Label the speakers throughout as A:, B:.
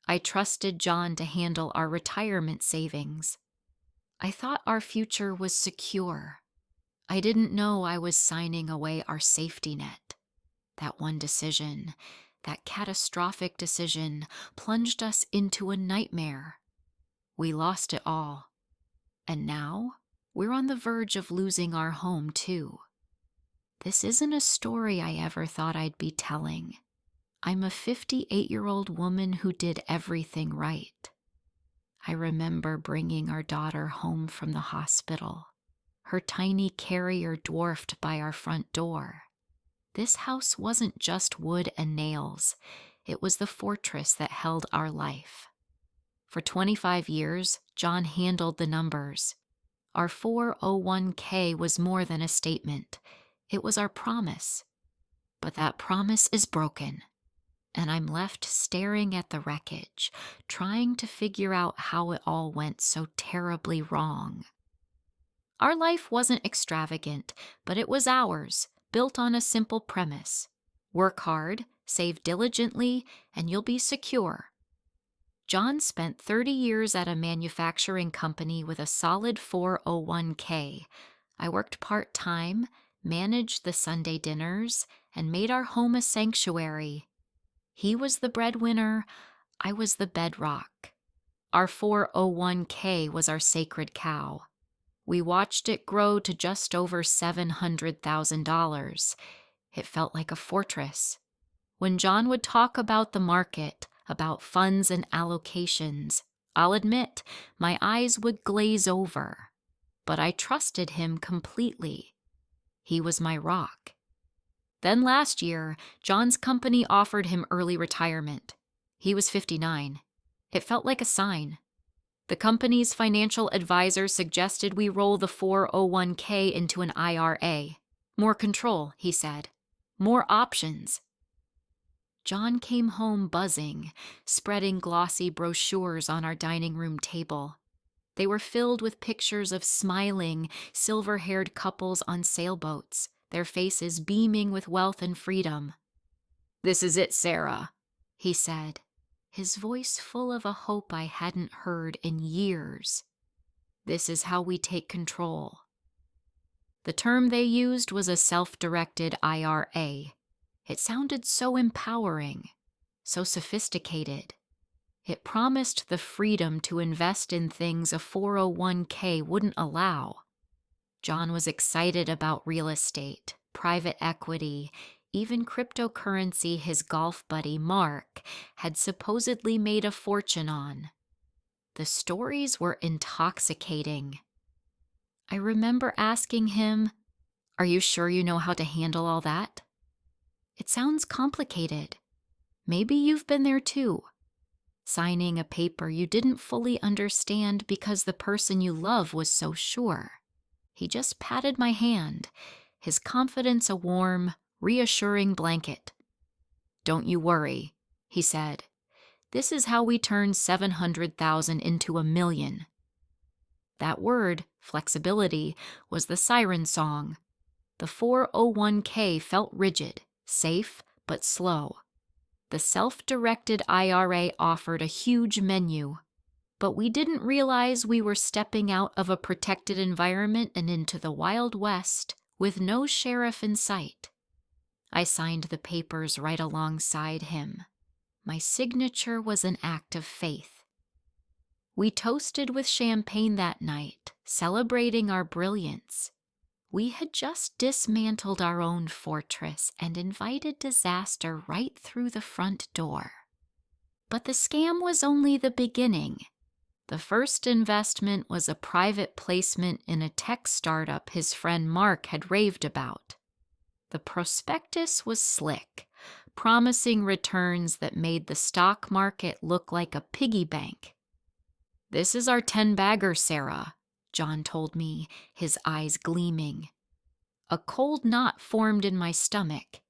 A: I trusted John to handle our retirement savings. I thought our future was secure. I didn't know I was signing away our safety net. That one decision, that catastrophic decision, plunged us into a nightmare. We lost it all. And now, we're on the verge of losing our home, too. This isn't a story I ever thought I'd be telling. I'm a 58-year-old woman who did everything right. I remember bringing our daughter home from the hospital, her tiny carrier dwarfed by our front door. This house wasn't just wood and nails. It was the fortress that held our life. For 25 years, John handled the numbers. Our 401k was more than a statement. It was our promise. But that promise is broken, and I'm left staring at the wreckage, trying to figure out how it all went so terribly wrong. Our life wasn't extravagant, but it was ours, built on a simple premise. Work hard, save diligently, and you'll be secure. John spent 30 years at a manufacturing company with a solid 401k. I worked part-time, managed the Sunday dinners, and made our home a sanctuary. He was the breadwinner, I was the bedrock. Our 401k was our sacred cow. We watched it grow to just over $700,000. It felt like a fortress. When John would talk about the market, about funds and allocations, I'll admit, my eyes would glaze over. But I trusted him completely. He was my rock. Then last year, John's company offered him early retirement. He was 59. It felt like a sign. The company's financial advisor suggested we roll the 401k into an IRA. More control, he said. More options. John came home buzzing, spreading glossy brochures on our dining room table. They were filled with pictures of smiling, silver-haired couples on sailboats, their faces beaming with wealth and freedom. "This is it, Sarah," he said, his voice full of a hope I hadn't heard in years. "This is how we take control." The term they used was a self-directed IRA. It sounded so empowering, so sophisticated. It promised the freedom to invest in things a 401k wouldn't allow. John was excited about real estate, private equity, even cryptocurrency his golf buddy Mark had supposedly made a fortune on. The stories were intoxicating. I remember asking him, "Are you sure you know how to handle all that? It sounds complicated. Maybe you've been there too. Signing a paper you didn't fully understand because the person you love was so sure." He just patted my hand, his confidence a warm, reassuring blanket. "Don't you worry," he said. "This is how we turn 700,000 into $1 million. That word, flexibility, was the siren song. The 401k felt rigid, safe, but slow. The self-directed IRA offered a huge menu, but we didn't realize we were stepping out of a protected environment and into the Wild West with no sheriff in sight. I signed the papers right alongside him. My signature was an act of faith. We toasted with champagne that night, celebrating our brilliance. We had just dismantled our own fortress and invited disaster right through the front door. But the scam was only the beginning. The first investment was a private placement in a tech startup his friend Mark had raved about. The prospectus was slick, promising returns that made the stock market look like a piggy bank. "This is our 10-bagger, Sarah," John told me, his eyes gleaming. A cold knot formed in my stomach.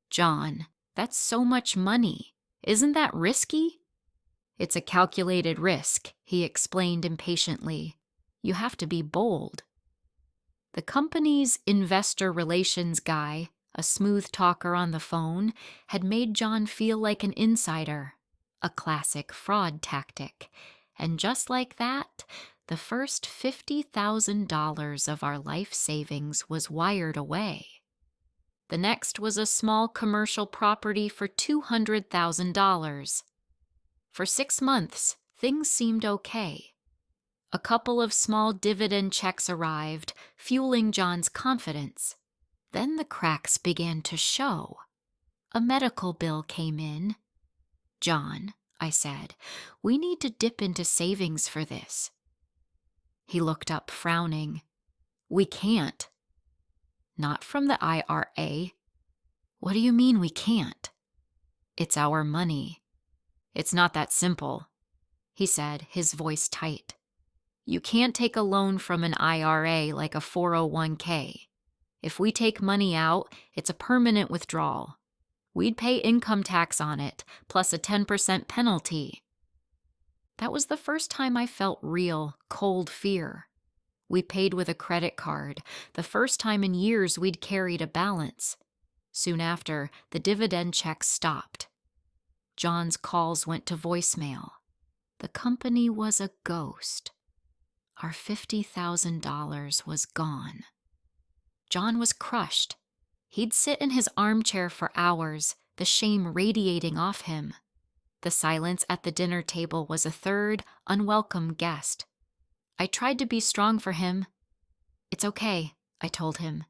A: "John, that's so much money. Isn't that risky?" "It's a calculated risk," he explained impatiently. "You have to be bold." The company's investor relations guy, a smooth talker on the phone, had made John feel like an insider. a classic fraud tactic. And just like that, the first $50,000 of our life savings was wired away. The next was a small commercial property for $200,000. For 6 months, things seemed okay. A couple of small dividend checks arrived, fueling John's confidence. Then the cracks began to show. A medical bill came in. "John," I said, "we need to dip into savings for this." He looked up, frowning. "We can't." "Not from the IRA." "What do you mean we can't?" "It's our money." "It's not that simple," he said, his voice tight. "You can't take a loan from an IRA like a 401k. If we take money out, it's a permanent withdrawal. We'd pay income tax on it, plus a 10% penalty." That was the first time I felt real, cold fear. We paid with a credit card, the first time in years we'd carried a balance. Soon after, the dividend checks stopped. John's calls went to voicemail. The company was a ghost. Our $50,000 was gone. John was crushed. He'd sit in his armchair for hours, the shame radiating off him. The silence at the dinner table was a third, unwelcome guest. I tried to be strong for him. "It's okay," I told him.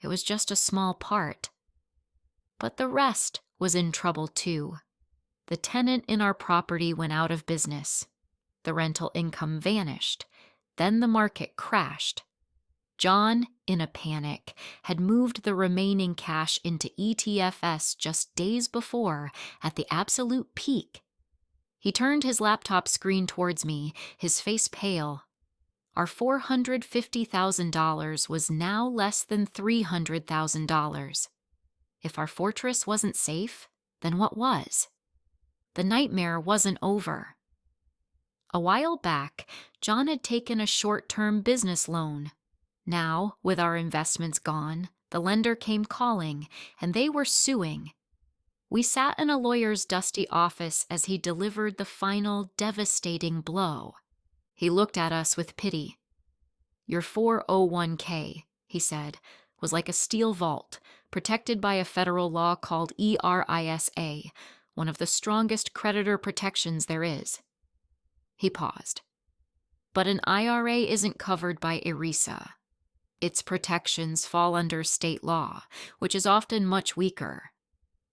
A: "It was just a small part." But the rest was in trouble too. The tenant in our property went out of business. The rental income vanished. Then the market crashed. John, in a panic, had moved the remaining cash into ETFs just days before, at the absolute peak. He turned his laptop screen towards me, his face pale. Our $450,000 was now less than $300,000. If our fortress wasn't safe, then what was? The nightmare wasn't over. A while back, John had taken a short-term business loan. Now, with our investments gone, the lender came calling, and they were suing. We sat in a lawyer's dusty office as he delivered the final, devastating blow. He looked at us with pity. "Your 401k," he said, "was like a steel vault, protected by a federal law called ERISA, one of the strongest creditor protections there is." He paused. "But an IRA isn't covered by ERISA. Its protections fall under state law, which is often much weaker.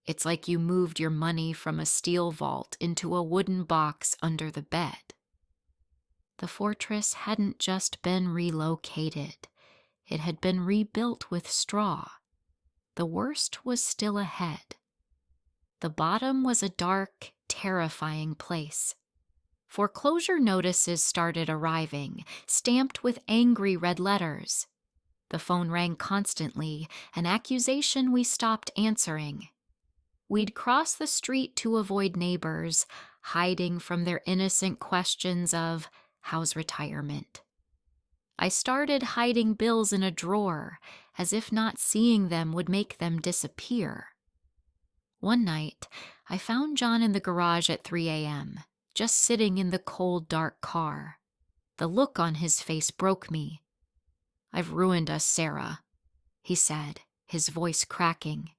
A: It's like you moved your money from a steel vault into a wooden box under the bed." The fortress hadn't just been relocated. It had been rebuilt with straw. The worst was still ahead. The bottom was a dark, terrifying place. Foreclosure notices started arriving, stamped with angry red letters. The phone rang constantly, an accusation we stopped answering. We'd cross the street to avoid neighbors, hiding from their innocent questions of, "How's retirement?" I started hiding bills in a drawer, as if not seeing them would make them disappear. One night, I found John in the garage at 3 a.m., just sitting in the cold, dark car. The look on his face broke me. "I've ruined us, Sarah," he said, his voice cracking.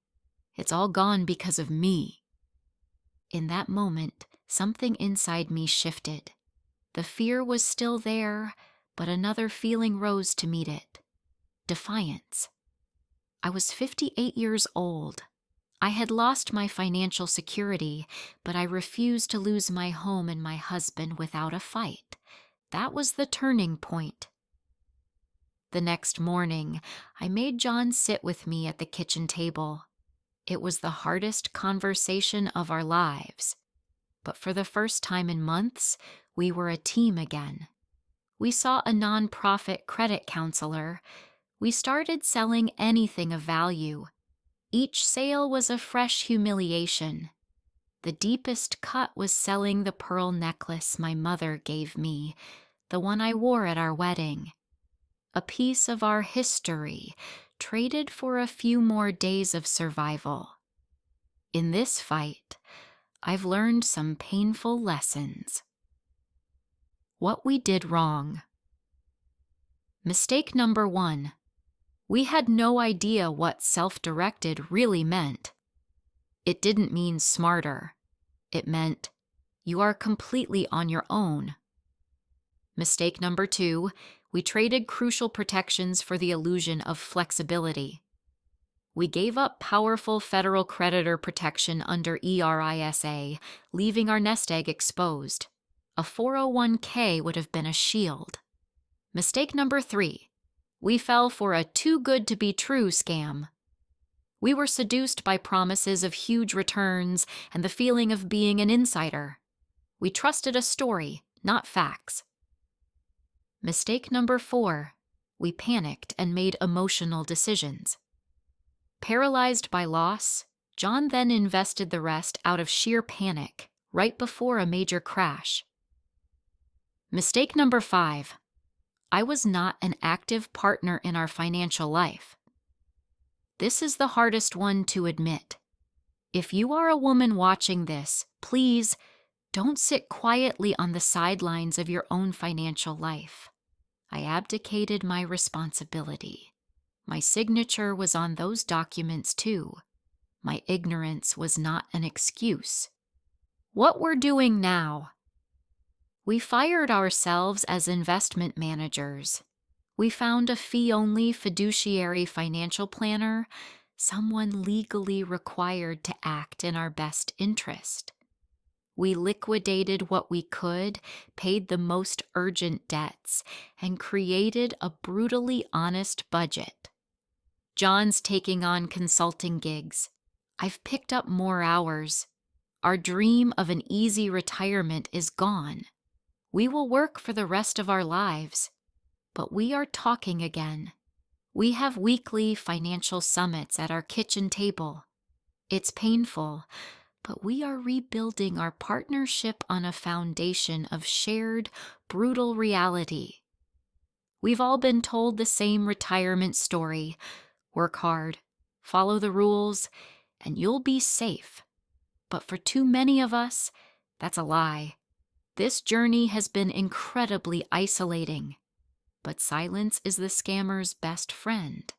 A: "It's all gone because of me." In that moment, something inside me shifted. The fear was still there, but another feeling rose to meet it. Defiance. I was 58 years old. I had lost my financial security, but I refused to lose my home and my husband without a fight. That was the turning point. The next morning, I made John sit with me at the kitchen table. It was the hardest conversation of our lives. But for the first time in months, we were a team again. We saw a nonprofit credit counselor. We started selling anything of value. Each sale was a fresh humiliation. The deepest cut was selling the pearl necklace my mother gave me, the one I wore at our wedding. A piece of our history, traded for a few more days of survival. In this fight, I've learned some painful lessons. What we did wrong. Mistake number 1. We had no idea what self-directed really meant. It didn't mean smarter. It meant you are completely on your own. Mistake number 2. We traded crucial protections for the illusion of flexibility. We gave up powerful federal creditor protection under ERISA, leaving our nest egg exposed. A 401k would have been a shield. Mistake number 3. We fell for a too-good-to-be-true scam. We were seduced by promises of huge returns and the feeling of being an insider. We trusted a story, not facts. Mistake number 4. We panicked and made emotional decisions. Paralyzed by loss, John then invested the rest out of sheer panic, right before a major crash. Mistake number 5. I was not an active partner in our financial life. This is the hardest one to admit. If you are a woman watching this, please don't sit quietly on the sidelines of your own financial life. I abdicated my responsibility. My signature was on those documents too. My ignorance was not an excuse. What we're doing now. We fired ourselves as investment managers. We found a fee-only fiduciary financial planner, someone legally required to act in our best interest. We liquidated what we could, paid the most urgent debts, and created a brutally honest budget. John's taking on consulting gigs. I've picked up more hours. Our dream of an easy retirement is gone. We will work for the rest of our lives. But we are talking again. We have weekly financial summits at our kitchen table. It's painful, but we are rebuilding our partnership on a foundation of shared, brutal reality. We've all been told the same retirement story. Work hard, follow the rules, and you'll be safe. But for too many of us, that's a lie. This journey has been incredibly isolating. But silence is the scammer's best friend.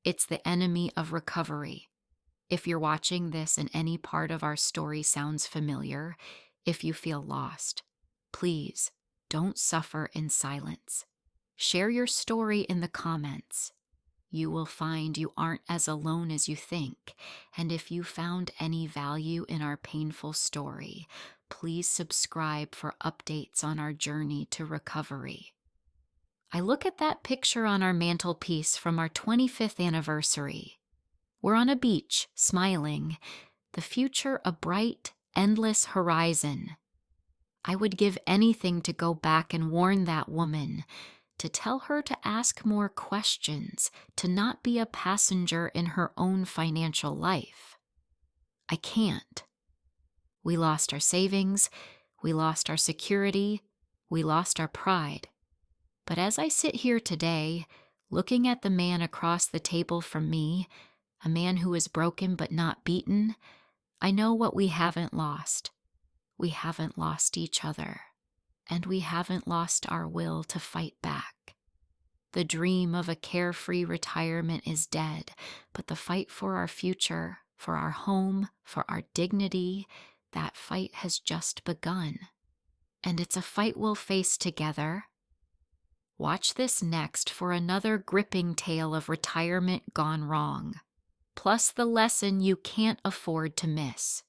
A: It's the enemy of recovery. If you're watching this and any part of our story sounds familiar, if you feel lost, please don't suffer in silence. Share your story in the comments. You will find you aren't as alone as you think, and if you found any value in our painful story, please subscribe for updates on our journey to recovery. I look at that picture on our mantelpiece from our 25th anniversary. We're on a beach, smiling, the future a bright, endless horizon. I would give anything to go back and warn that woman, to tell her to ask more questions, to not be a passenger in her own financial life. I can't. We lost our savings, we lost our security, we lost our pride. But as I sit here today, looking at the man across the table from me, a man who is broken but not beaten, I know what we haven't lost. We haven't lost each other, and we haven't lost our will to fight back. The dream of a carefree retirement is dead, but the fight for our future, for our home, for our dignity, that fight has just begun. And it's a fight we'll face together. Watch this next for another gripping tale of retirement gone wrong, plus the lesson you can't afford to miss.